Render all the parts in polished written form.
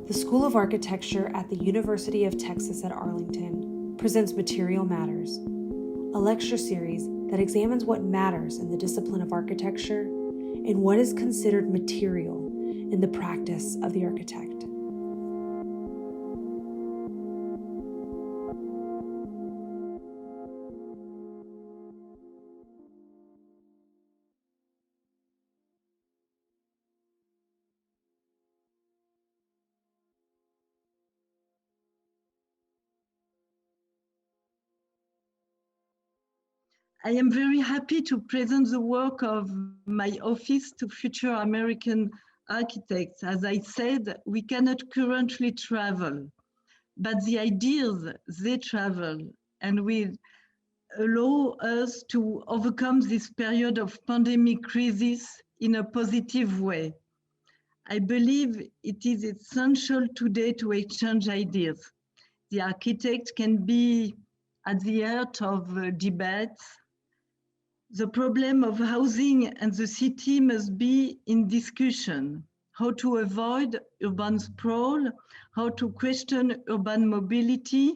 The School of Architecture at the University of Texas at Arlington presents Material Matters, a lecture series that examines what matters in the discipline of architecture and what is considered material in the practice of the architect. I am very happy to present the work of my office to future American architects. As I said, we cannot currently travel, but the ideas, they travel and will allow us to overcome this period of pandemic crisis in a positive way. I believe it is essential today to exchange ideas. The architect can be at the heart of debates. The problem of housing and the city must be in discussion. How to avoid urban sprawl, how to question urban mobility.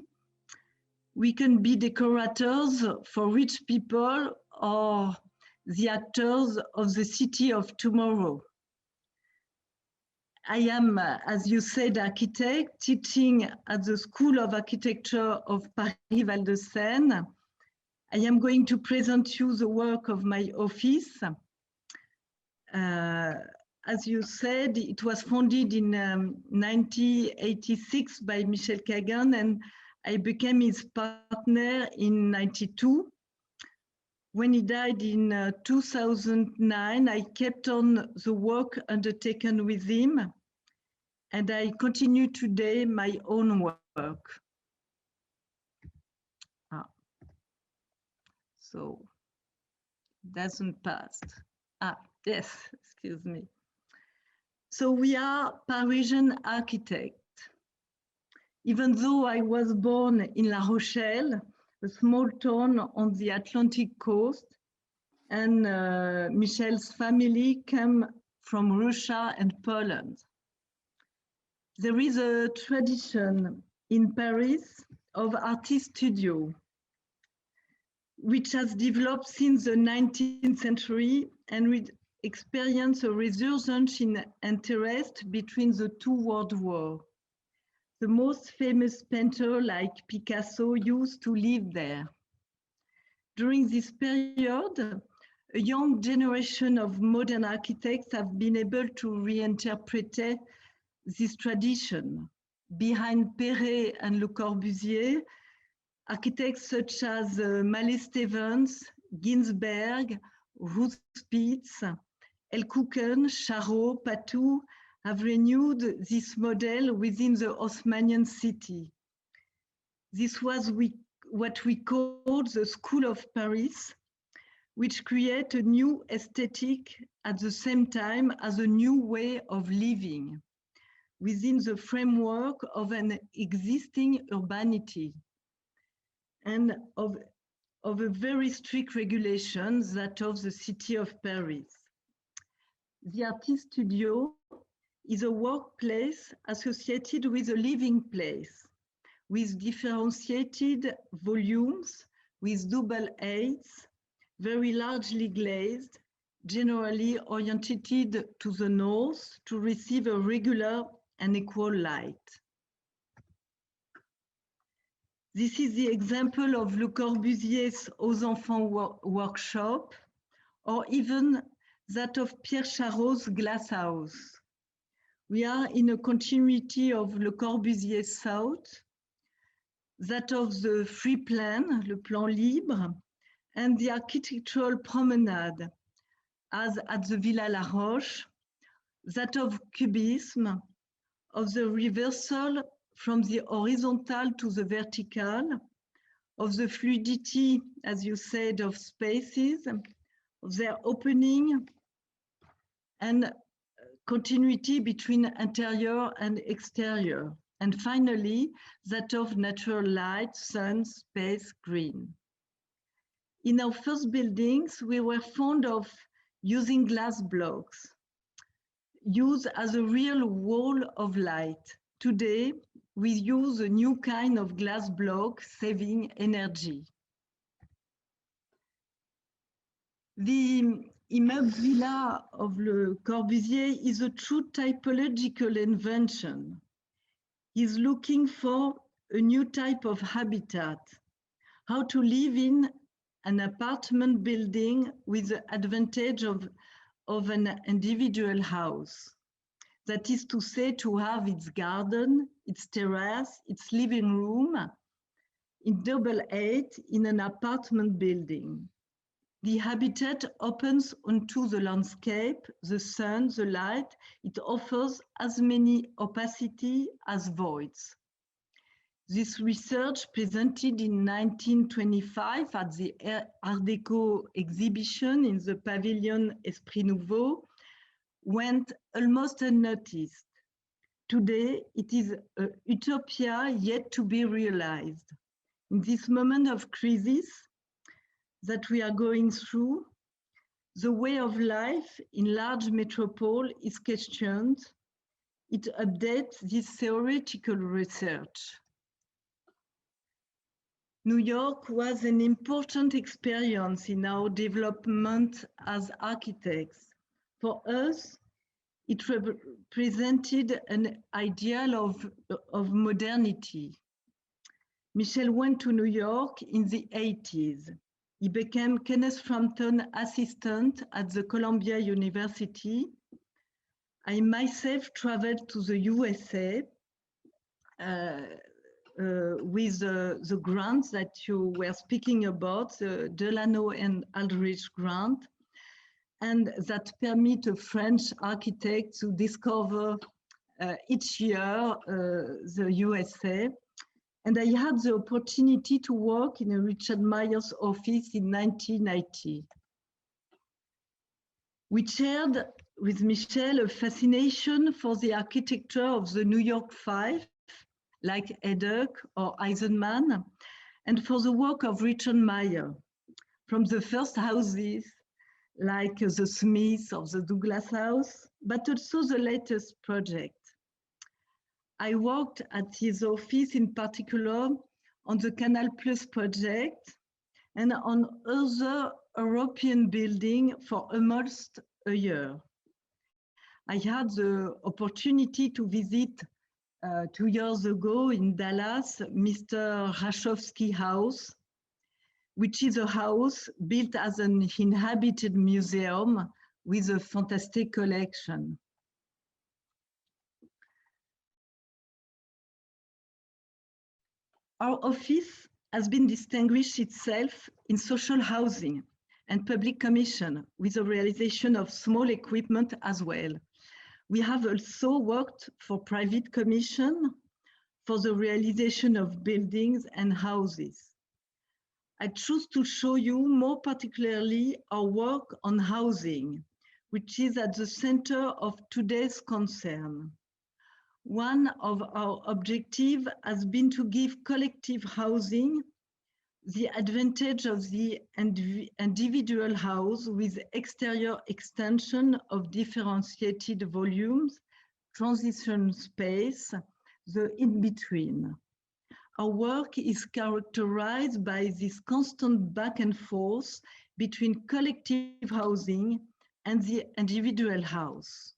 We can be decorators for rich people or the actors of the city of tomorrow. I am, as you said, architect, teaching at the School of Architecture of Paris Val de Seine. I am going to present you the work of my office. As you said, it was founded in 1986 by Michel Kagan, and I became his partner in 92. When he died in 2009, I kept on the work undertaken with him, and I continue today my own work. So, doesn't pass. Yes, excuse me. So we are Parisian architects. Even though I was born in La Rochelle, a small town on the Atlantic coast, and Michel's family came from Russia and Poland. There is a tradition in Paris of artist studio, which has developed since the 19th century and with experienced a resurgence in interest between the two world wars. The most famous painter like Picasso used to live there. During this period, a young generation of modern architects have been able to reinterpret this tradition. Behind Perret and Le Corbusier, architects such as Mallet Stevens, Ginsberg, Ruth Spitz, El Kuchen, Charot, Patou have renewed this model within the Haussmannian city. This was what we called the School of Paris, which create a new aesthetic at the same time as a new way of living within the framework of an existing urbanity and of a very strict regulations that of the city of Paris. The artist studio is a workplace associated with a living place, with differentiated volumes, with double heights, very largely glazed, generally oriented to the north to receive a regular and equal light. This is the example of Le Corbusier's Aux Enfants workshop, or even that of Pierre Charot's glass house. We are in a continuity of Le Corbusier's thought, that of the free plan, le plan libre, and the architectural promenade, as at the Villa La Roche, that of cubism, of the reversal from the horizontal to the vertical, of the fluidity, as you said, of spaces, of their opening, and continuity between interior and exterior. And finally, that of natural light, sun, space, green. In our first buildings, we were fond of using glass blocks, used as a real wall of light. Today, we use a new kind of glass block, saving energy. The immeuble villa of Le Corbusier is a true typological invention. He's looking for a new type of habitat, how to live in an apartment building with the advantage of an individual house. That is to say, to have its garden, its terrace, its living room in double eight in an apartment building. The habitat opens onto the landscape, the sun, the light. It offers as many opacity as voids. This research, presented in 1925 at the Art Deco exhibition in the pavilion Esprit Nouveau, went almost unnoticed. Today, it is a utopia yet to be realized. In this moment of crisis that we are going through, the way of life in large metropole is questioned. It updates this theoretical research. New York was an important experience in our development as architects. For us, it represented an ideal of modernity. Michel went to New York in the 80s. He became Kenneth Frampton assistant at the Columbia University. I myself traveled to the USA with the grants that you were speaking about, the Delano and Aldrich grant, and that permit a French architect to discover each year the USA. And I had the opportunity to work in a Richard Myers office in 1990. We shared with Michel a fascination for the architecture of the New York Five, like Eddock or Eisenman, and for the work of Richard Meyer, from the first houses, like the Smiths or the Douglas House, but also the latest project. I worked at his office in particular on the Canal Plus project and on other European buildings for almost a year. I had the opportunity to visit 2 years ago in Dallas, Mr. Rashofsky House, which is a house built as an inhabited museum with a fantastic collection. Our office has been distinguished itself in social housing and public commission with the realization of small equipment as well. We have also worked for private commission for the realization of buildings and houses. I choose to show you more particularly our work on housing, which is at the center of today's concern. One of our objectives has been to give collective housing the advantage of the individual house with exterior extension of differentiated volumes, transition space, the in-between. Our work is characterized by this constant back and forth between collective housing and the individual house.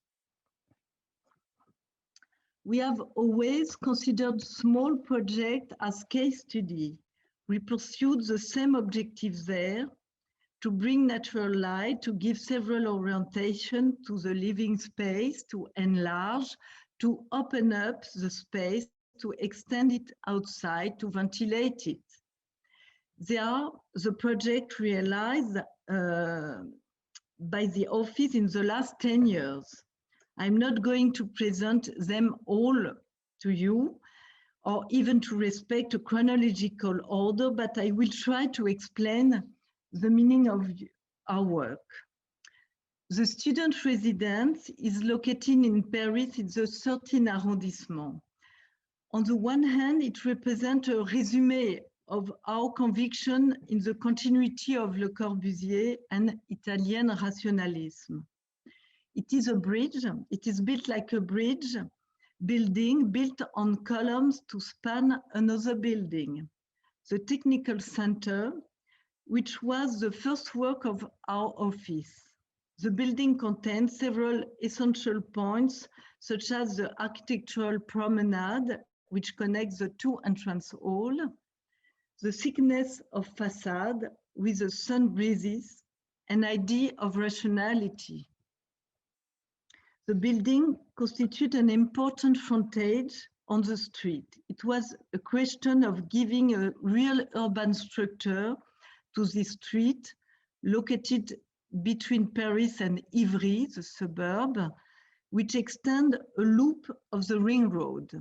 We have always considered small projects as case study. We pursued the same objectives there, to bring natural light, to give several orientation to the living space, to enlarge, to open up the space, to extend it outside, to ventilate it. They are the project realized by the office in the last 10 years. I'm not going to present them all to you, or even to respect a chronological order, but I will try to explain the meaning of our work. The student residence is located in Paris in the 13th arrondissement. On the one hand, it represents a resume of our conviction in the continuity of Le Corbusier and Italian rationalism. It is a bridge, it is built like a bridge building built on columns to span another building, the Technical Center, which was the first work of our office. The building contains several essential points, such as the architectural promenade, which connects the two entrance halls, the thickness of facade with the sun breezes, an idea of rationality. The building constitutes an important frontage on the street. It was a question of giving a real urban structure to this street located between Paris and Ivry, the suburb, which extend a loop of the ring road.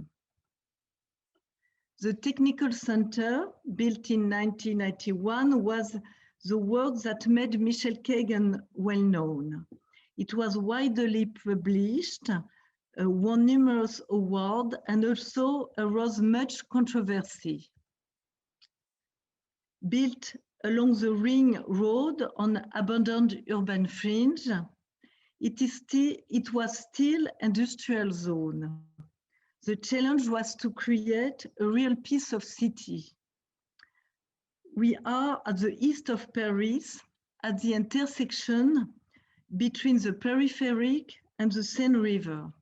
The Technical Center, built in 1991, was the work that made Michel Kagan well known. It was widely published, won numerous awards, and also arose much controversy. Built along the ring road on abandoned urban fringe, it was still industrial zone. The challenge was to create a real piece of city. We are at the east of Paris, at the intersection between the peripheric and the Seine River.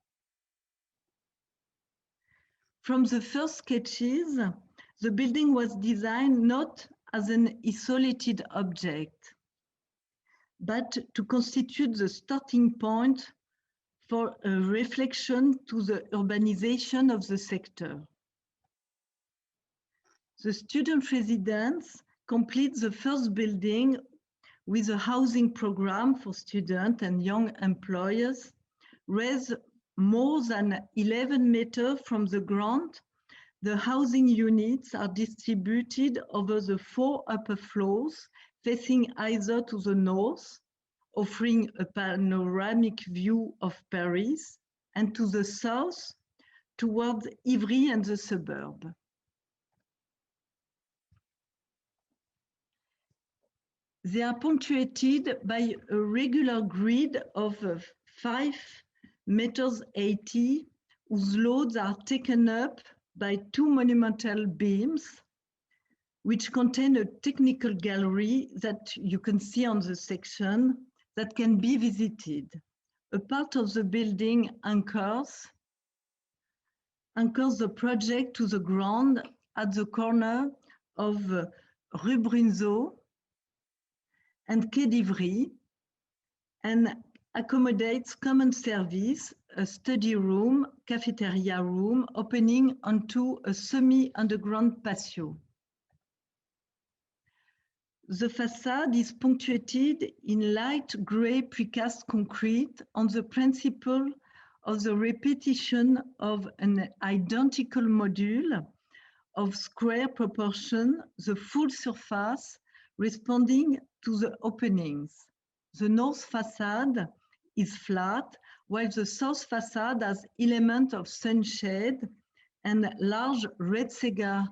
From the first sketches, the building was designed not as an isolated object, but to constitute the starting point for a reflection to the urbanization of the sector. The student residence completes the first building with a housing program for students and young employers, raised more than 11 meters from the ground. The housing units are distributed over the 4 upper floors, facing either to the north, offering a panoramic view of Paris, and to the south, towards Ivry and the suburb. They are punctuated by a regular grid of 5 meters 80, whose loads are taken up by 2 monumental beams, which contain a technical gallery that you can see on the section that can be visited. A part of the building anchors the project to the ground at the corner of Rue Brunzeau and Quai d'Ivry, and accommodates common service, a study room, cafeteria room, opening onto a semi-underground patio. The facade is punctuated in light gray precast concrete on the principle of the repetition of an identical module of square proportion, the full surface responding to the openings. The north facade is flat, while the south facade has elements of sunshade and large red cedar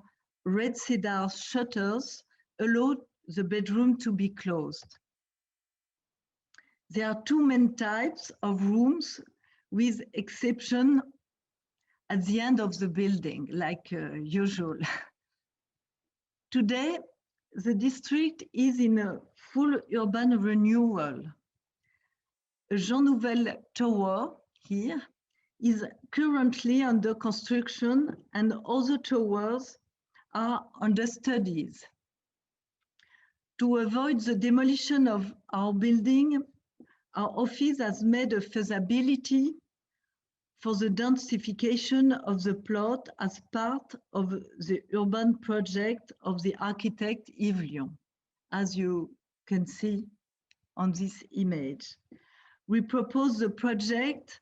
shutters allow the bedroom to be closed. There are 2 main types of rooms, with exception at the end of the building, like usual. Today, the district is in a full urban renewal. A Jean Nouvel tower here is currently under construction, and other towers are under studies. To avoid the demolition of our building, our office has made a feasibility for the densification of the plot as part of the urban project of the architect Yves Lion, as you can see on this image. We propose the project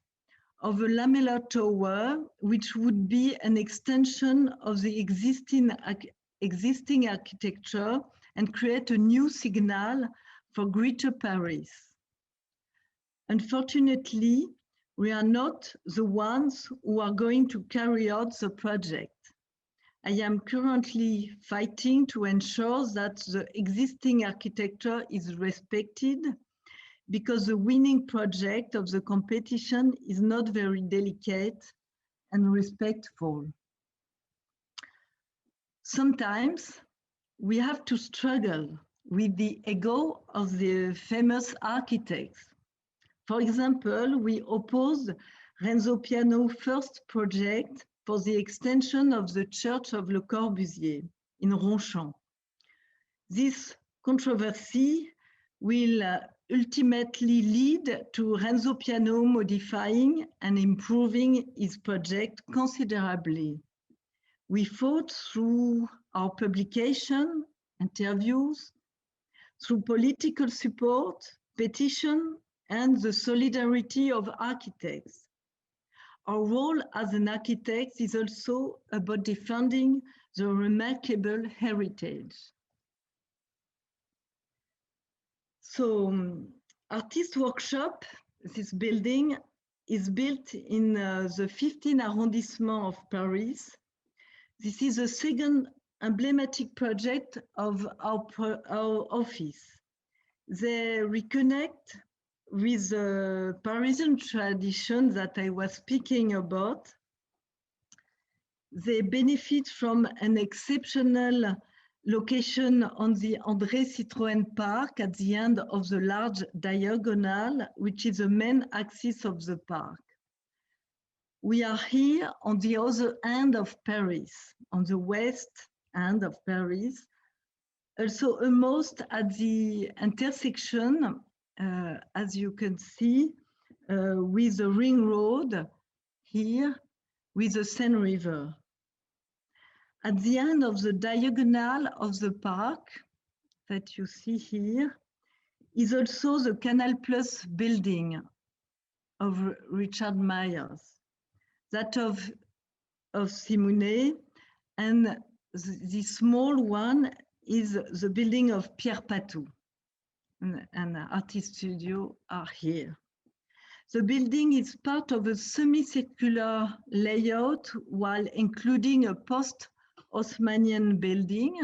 of a lamellar tower, which would be an extension of the existing architecture and create a new signal for Greater Paris. Unfortunately, we are not the ones who are going to carry out the project. I am currently fighting to ensure that the existing architecture is respected, because the winning project of the competition is not very delicate, and respectful. Sometimes we have to struggle with the ego of the famous architects. For example, we opposed Renzo Piano's first project for the extension of the Church of Le Corbusier in Ronchamp. This controversy will ultimately lead to Renzo Piano modifying and improving his project considerably. We fought through our publication, interviews, through political support, petition, and the solidarity of architects. Our role as an architect is also about defending the remarkable heritage. So, Artist Workshop, this building, is built in the 15th arrondissement of Paris. This is the second emblematic project of our office. They reconnect with the Parisian tradition that I was speaking about. They benefit from an exceptional location on the André Citroën Park at the end of the large diagonal, which is the main axis of the park. We are here on the other end of Paris, on the west end of Paris, also almost at the intersection, as you can see, with the ring road here, with the Seine River. At the end of the diagonal of the park that you see here is also the Canal Plus building of Richard Myers, that of Simonet, and the small one is the building of Pierre Patou, and artist studio are here. The building is part of a semicircular layout while including a post-Haussmannian building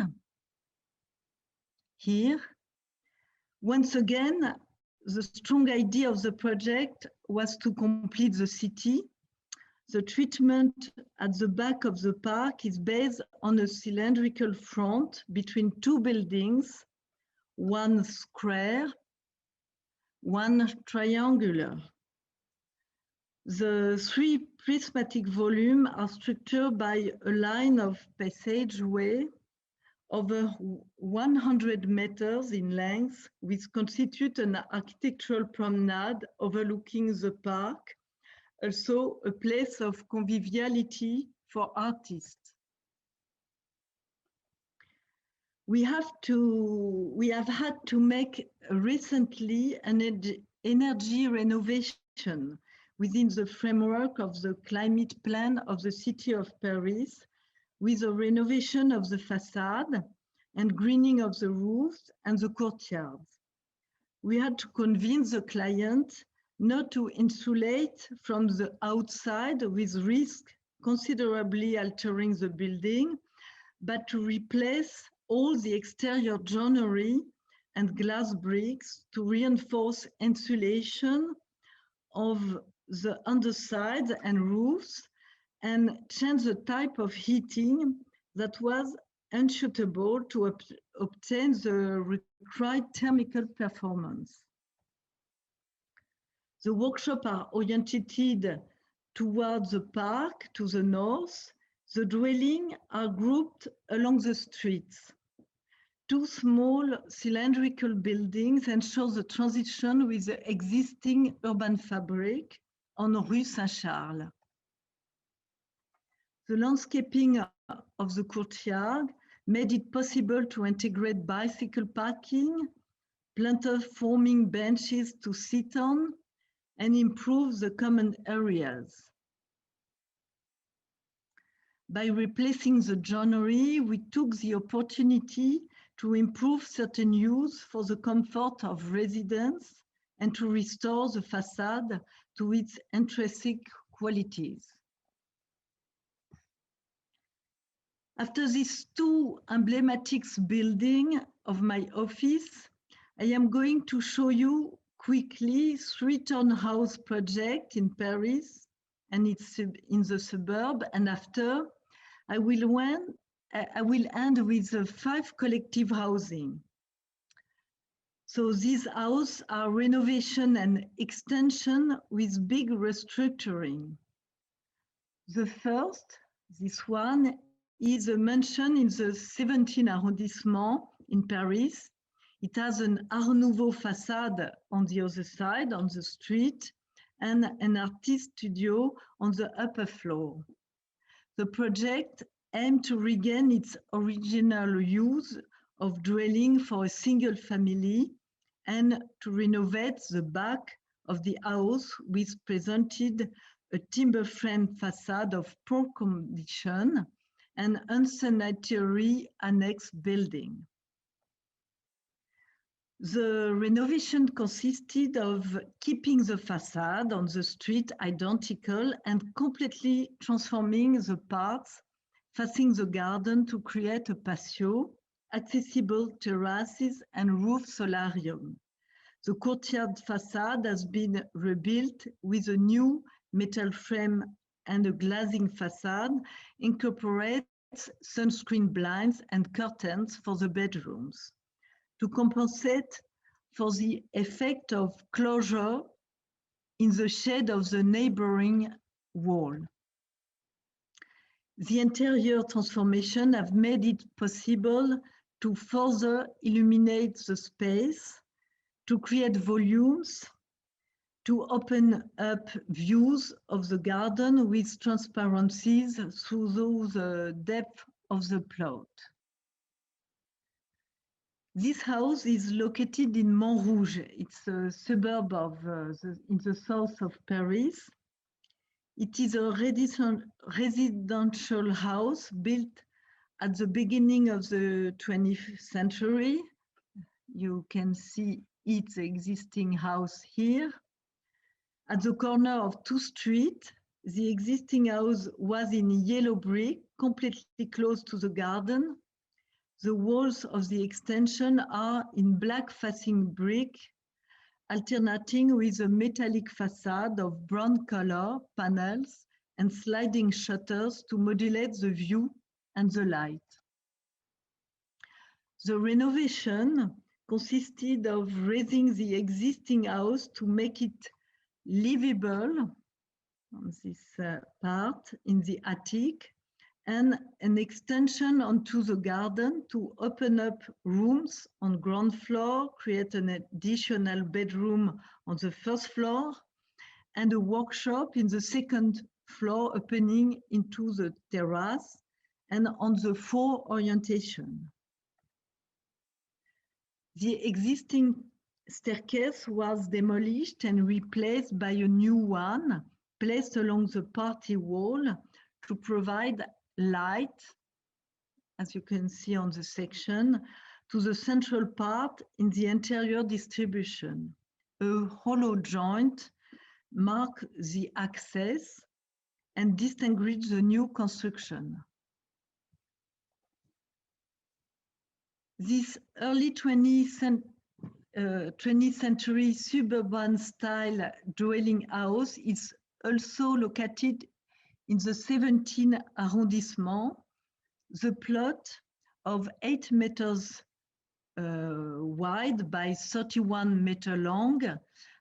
here. Once again, the strong idea of the project was to complete the city. The treatment at the back of the park is based on a cylindrical front between two buildings, one square, one triangular. The three prismatic volumes are structured by a line of passageway over 100 meters in length, which constitute an architectural promenade overlooking the park, also a place of conviviality for artists. We have had to make recently an energy renovation within the framework of the climate plan of the city of Paris, with a renovation of the facade and greening of the roofs and the courtyards. We had to convince the client not to insulate from the outside with risk considerably altering the building, but to replace all the exterior joinery and glass bricks to reinforce insulation of the undersides and roofs and change the type of heating that was unsuitable to obtain the required thermal performance. The workshops are oriented towards the park to the north. The dwellings are grouped along the streets. Two small cylindrical buildings ensure the transition with the existing urban fabric on Rue Saint-Charles. The landscaping of the courtyard made it possible to integrate bicycle parking, planter-forming benches to sit on, and improve the common areas. By replacing the joinery, we took the opportunity to improve certain use for the comfort of residents and to restore the facade to its intrinsic qualities. After these two emblematic buildings of my office, I am going to show you quickly 3 townhouse projects in Paris and it's in the suburb. And after, I will end with 5 collective housing. So these houses are renovation and extension with big restructuring. The first, this one, is a mansion in the 17th arrondissement in Paris. It has an Art Nouveau facade on the other side, on the street, and an artist studio on the upper floor. The project aimed to regain its original use of dwelling for a single family and to renovate the back of the house, which presented a timber frame facade of poor condition and unsanitary annex building. The renovation consisted of keeping the facade on the street identical and completely transforming the parts facing the garden to create a patio, accessible terraces, and roof solarium. The courtyard facade has been rebuilt with a new metal frame and a glazing facade, incorporates sunscreen blinds and curtains for the bedrooms to compensate for the effect of closure in the shade of the neighboring wall. The interior transformation have made it possible to further illuminate the space, to create volumes, to open up views of the garden with transparencies through the depth of the plot. This house is located in Montrouge. It's a suburb of in the south of Paris. It is a residential house built at the beginning of the 20th century. You can see its existing house here. At the corner of 2 streets, the existing house was in yellow brick, completely close to the garden. The walls of the extension are in black facing brick, alternating with a metallic facade of brown color panels and sliding shutters to modulate the view and the light. The renovation consisted of raising the existing house to make it livable on this part in the attic, and an extension onto the garden to open up rooms on ground floor, create an additional bedroom on the first floor, and a workshop in the second floor opening into the terrace and on the 4 orientation. The existing staircase was demolished and replaced by a new one placed along the party wall to provide light, as you can see on the section, to the central part in the interior distribution. A hollow joint marks the access and distinguishes the new construction. This early 20th century suburban style dwelling house is also located in the 17th arrondissement. The plot of 8 meters wide by 31 meters long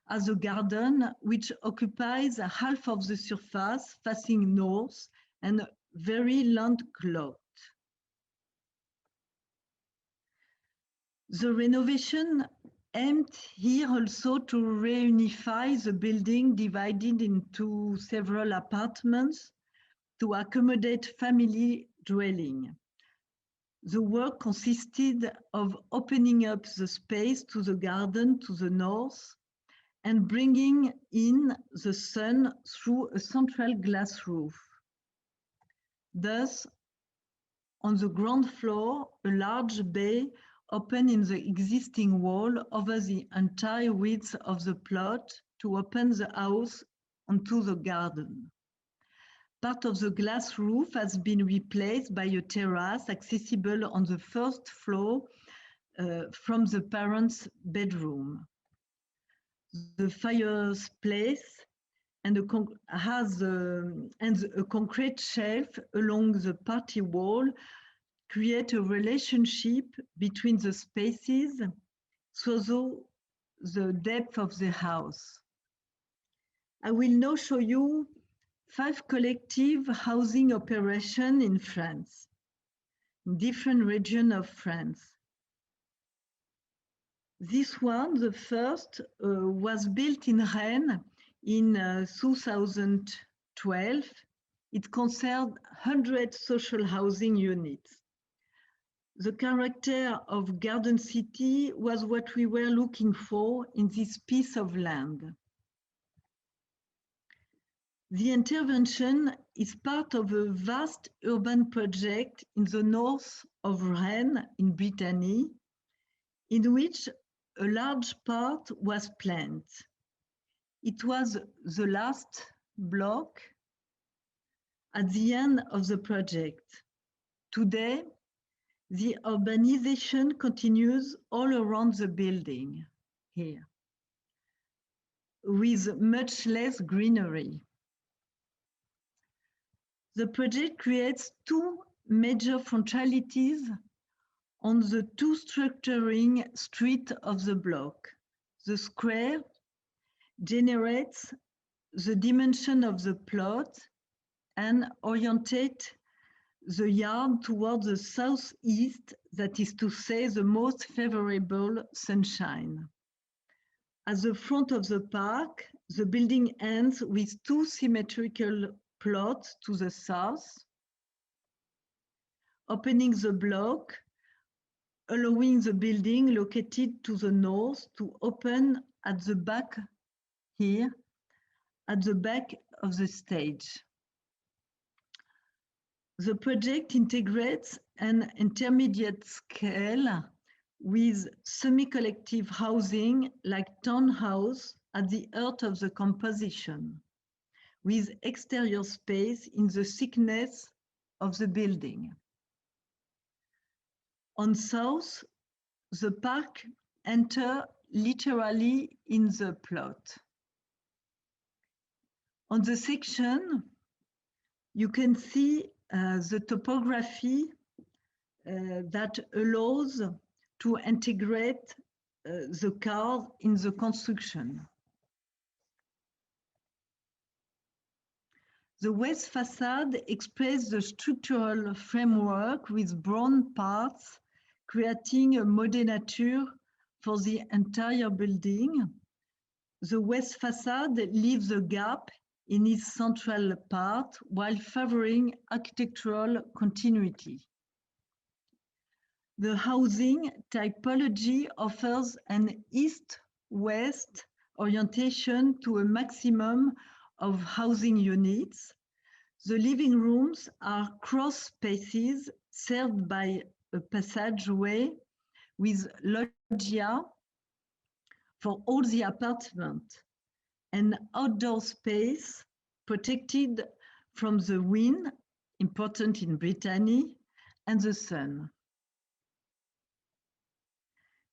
has a garden which occupies half of the surface facing north and very landlocked. The renovation aimed here also to reunify the building divided into several apartments to accommodate family dwelling. The work consisted of opening up the space to the garden to the north and bringing in the sun through a central glass roof. Thus, on the ground floor, a large bay open in the existing wall over the entire width of the plot to open the house onto the garden. Part of the glass roof has been replaced by a terrace accessible on the first floor from the parents' bedroom. The fireplace and a concrete shelf along the party wall create a relationship between the spaces, so the depth of the house. I will now show you 5 collective housing operations in France, in different regions of France. This one, the first, was built in Rennes in 2012. It concerned 100 social housing units. The character of Garden City was what we were looking for in this piece of land. The intervention is part of a vast urban project in the north of Rennes in Brittany, in which a large part was planned. It was the last block at the end of the project. Today, the urbanization continues all around the building here, with much less greenery. The project creates 2 major frontalities on the 2 structuring streets of the block. The square generates the dimension of the plot and orientate the yard towards the southeast, that is to say, the most favorable sunshine. At the front of the park, the building ends with 2 symmetrical plots to the south, opening the block, allowing the building located to the north to open at the back here, at the back of the stage. The project integrates an intermediate scale with semi-collective housing like townhouse at the heart of the composition, with exterior space in the thickness of the building. On south, the park enters literally in the plot. On the section, you can see the topography that allows to integrate the cars in the construction. The west facade expresses the structural framework with brown parts, creating a modénature for the entire building. The west facade leaves a gap in its central part while favoring architectural continuity. The housing typology offers an east-west orientation to a maximum of housing units. The living rooms are cross spaces served by a passageway with loggia for all the apartments, an outdoor space protected from the wind, important in Brittany, and the sun.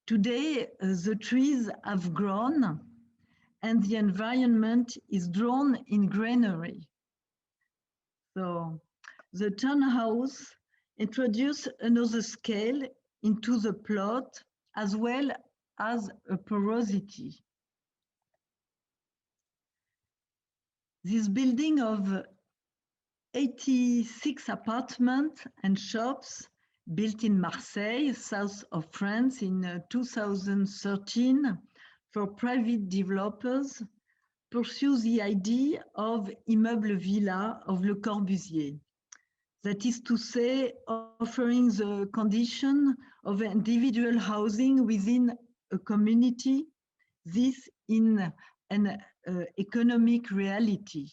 Today, the trees have grown and the environment is drawn in greenery. So the townhouse introduces another scale into the plot as well as a porosity. This building of 86 apartments and shops built in Marseille, south of France in 2013 for private developers pursues the idea of immeuble villa of Le Corbusier. That is to say, offering the condition of individual housing within a community, this in an economic reality.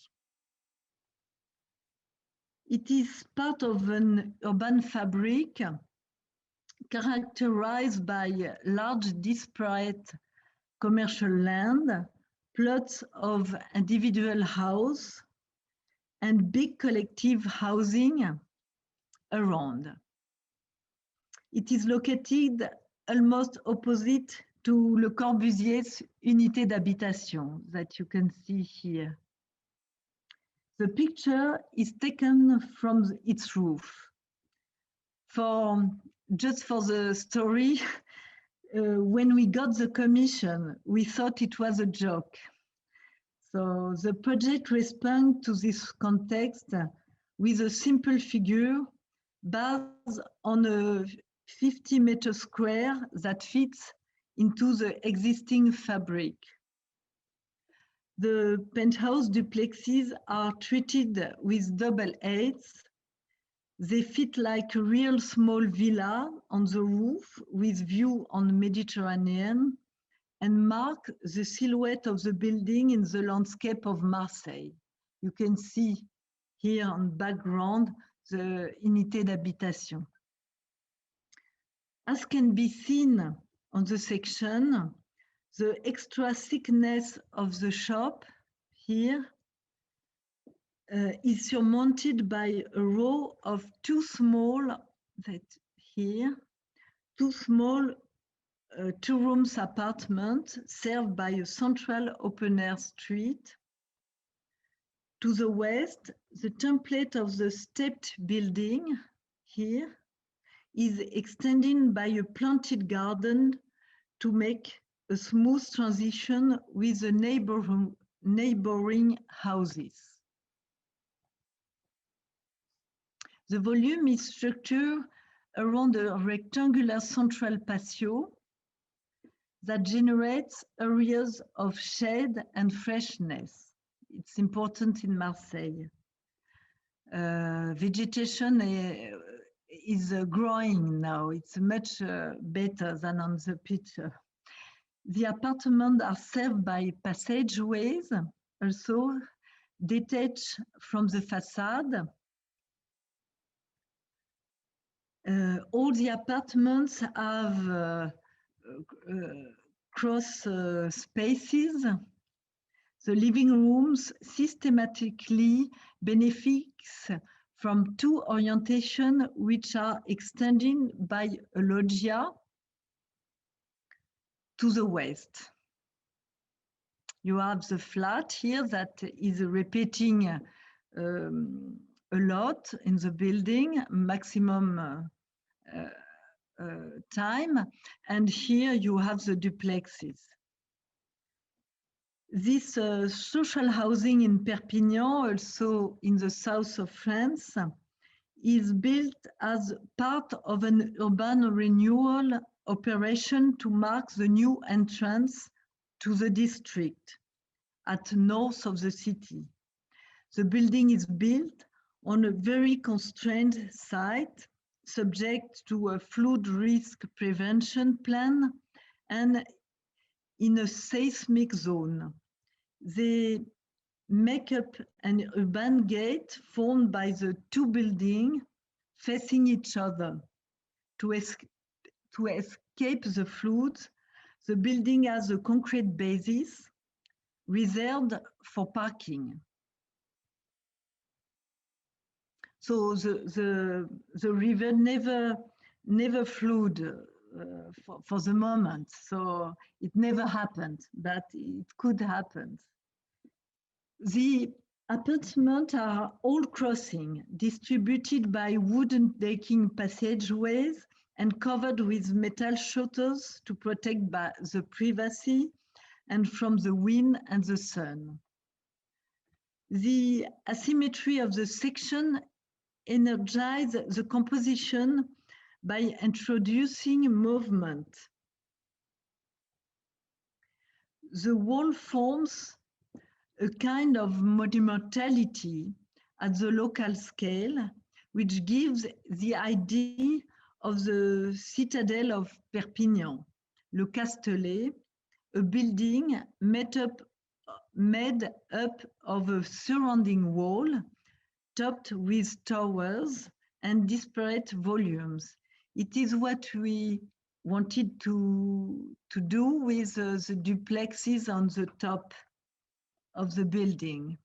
It is part of an urban fabric characterized by large disparate commercial land, plots of individual house, and big collective housing around. It is located almost opposite to Le Corbusier's unité d'habitation that you can see here. The picture is taken from its roof. Just for the story, when we got the commission, we thought it was a joke. So the project responds to this context with a simple figure based on a 50 meter square that fits into the existing fabric. The penthouse duplexes are treated with double aids. They fit like a real small villa on the roof with view on the Mediterranean and mark the silhouette of the building in the landscape of Marseille. You can see here on background the unité d'habitation. As can be seen on the section, the extra thickness of the shop here is surmounted by a row of two small two-room apartments served by a central open-air street. To the west, the template of the stepped building here is extended by a planted garden to make a smooth transition with the neighboring houses. The volume is structured around a rectangular central patio that generates areas of shade and freshness. It's important in Marseille. Vegetation is growing now. It's much better than on the picture. The apartments are served by passageways, also detached from the facade. All the apartments have cross spaces. The living rooms systematically benefits from two orientations which are extending by a loggia to the west. You have the flat here that is repeating a lot in the building, maximum time, and here you have the duplexes. This social housing in Perpignan, also in the south of France, is built as part of an urban renewal operation to mark the new entrance to the district at north of the city. The building is built on a very constrained site, subject to a flood risk prevention plan and in a seismic zone. They make up an urban gate formed by the two buildings facing each other. To escape the floods, the building has a concrete basis reserved for parking. So the river never flowed for the moment. So it never happened, but it could happen. The apartments are all crossing, distributed by wooden decking passageways and covered with metal shutters to protect the privacy and from the wind and the sun. The asymmetry of the section energizes the composition by introducing movement. The wall forms a kind of monumentality at the local scale, which gives the idea of the citadel of Perpignan, Le Castellet, a building made up of a surrounding wall, topped with towers and disparate volumes. It is what we wanted to do with the duplexes on the top of the building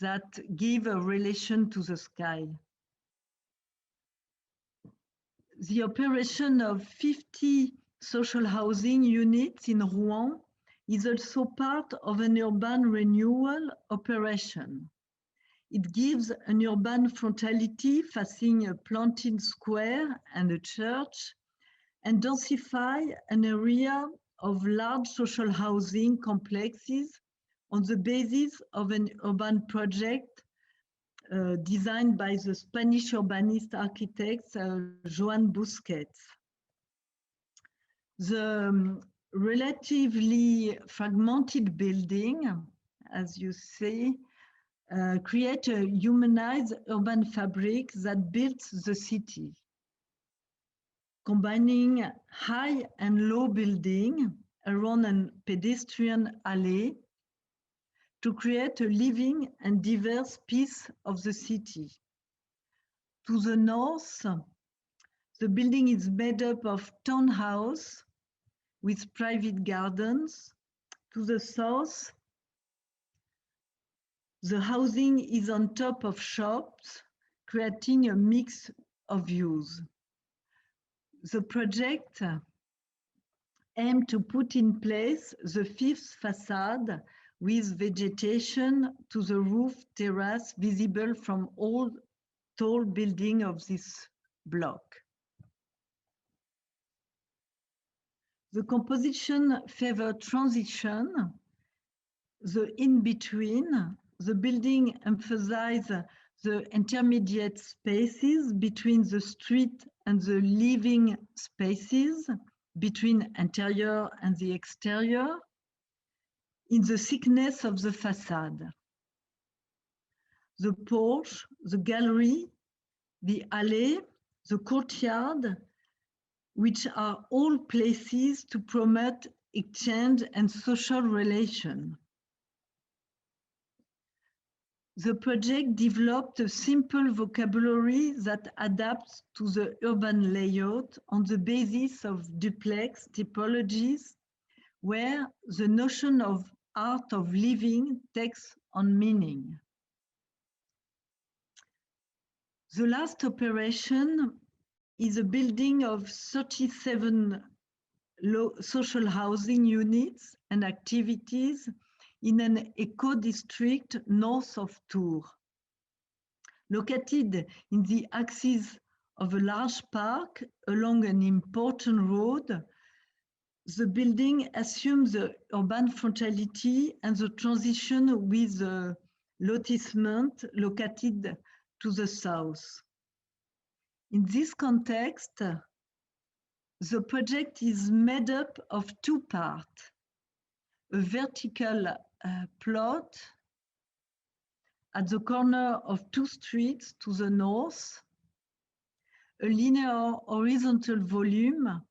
that give a relation to the sky. The operation of 50 social housing units in Rouen is also part of an urban renewal operation. It gives an urban frontality facing a planted square and a church, and densify an area of large social housing complexes on the basis of an urban project designed by the Spanish urbanist architect Joan Busquets. The relatively fragmented building, as you see, create a humanized urban fabric that builds the city, combining high and low building around a pedestrian alley to create a living and diverse piece of the city. To the north, the building is made up of townhouse with private gardens. To the south, the housing is on top of shops, creating a mix of views. The project aimed to put in place the fifth facade with vegetation to the roof terrace visible from all tall buildings of this block. The composition favored transition, the in-between. The building emphasizes the intermediate spaces between the street and the living spaces, between interior and the exterior, in the thickness of the facade. The porch, the gallery, the alley, the courtyard, which are all places to promote exchange and social relation. The project developed a simple vocabulary that adapts to the urban layout on the basis of duplex typologies, where the notion of art of living takes on meaning. The last operation is a building of 37 social housing units and activities in an eco-district north of Tours. Located in the axis of a large park along an important road, the building assumes the urban frontality and the transition with the lotissement located to the south. In this context, the project is made up of two parts: a vertical plot at the corner of two streets to the north, a linear horizontal volume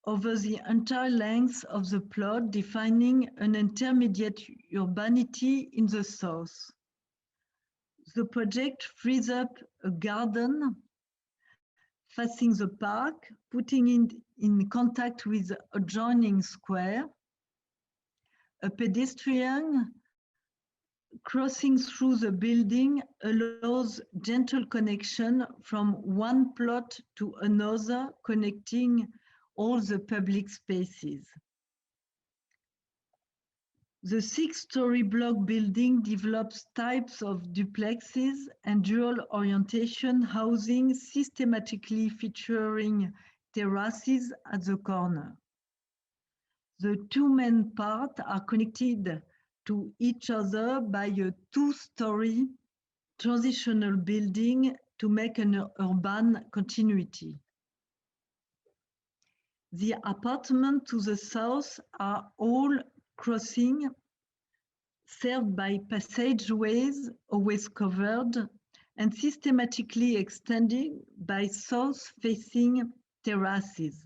over the entire length of the plot, defining an intermediate urbanity in the south. The project frees up a garden facing the park, putting it in contact with the adjoining square. A pedestrian crossing through the building allows gentle connection from one plot to another, connecting all the public spaces. The 6-story block building develops types of duplexes and dual orientation housing, systematically featuring terraces at the corner. The two main parts are connected to each other by a 2-story transitional building to make an urban continuity. The apartments to the south are all crossing, served by passageways always covered, and systematically extended by south-facing terraces,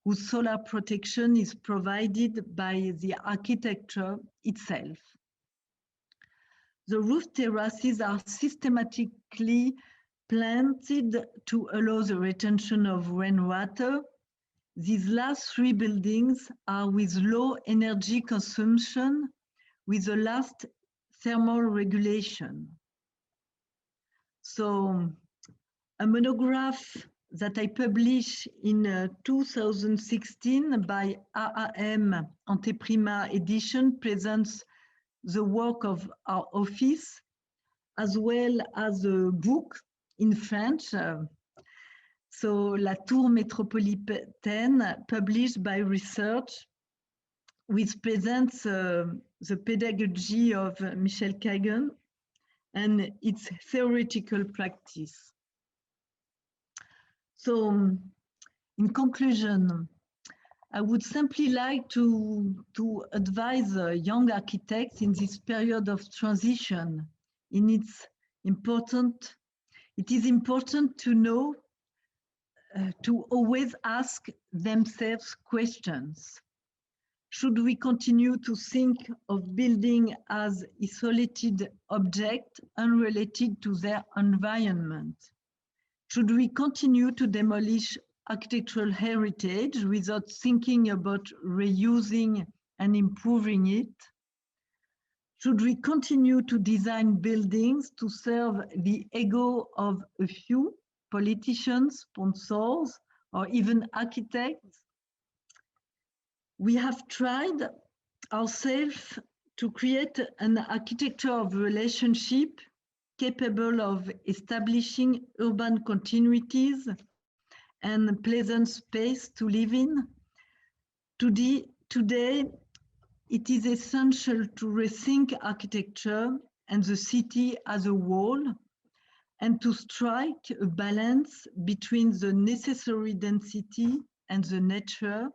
whose solar protection is provided by the architecture itself. The roof terraces are systematically planted to allow the retention of rainwater. These last 3 buildings are with low energy consumption, with the last thermal regulation. So a monograph that I published in 2016 by AAM Anteprima edition presents the work of our office as well as a book in French. So La Tour Métropolitaine, published by Research, which presents the pedagogy of Michel Kagan and its theoretical practice. So, in conclusion, I would simply like to advise young architects in this period of transition. It is important to know, to always ask themselves questions. Should we continue to think of building as isolated objects unrelated to their environment? Should we continue to demolish architectural heritage without thinking about reusing and improving it? Should we continue to design buildings to serve the ego of a few politicians, sponsors, or even architects? We have tried ourselves to create an architecture of relationship capable of establishing urban continuities and pleasant space to live in. Today, it is essential to rethink architecture and the city as a whole, and to strike a balance between the necessary density and the nature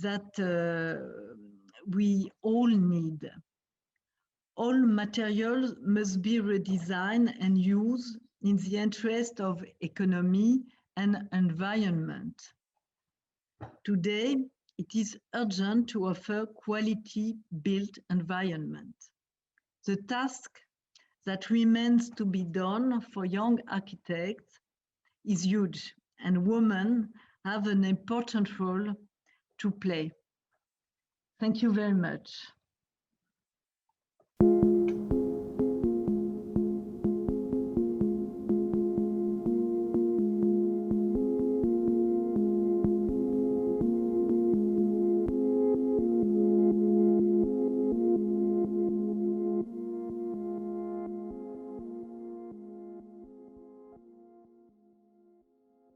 that we all need. All materials must be redesigned and used in the interest of economy and environment. Today, it is urgent to offer quality built environment. The task that remains to be done for young architects is huge, and women have an important role to play. Thank you very much.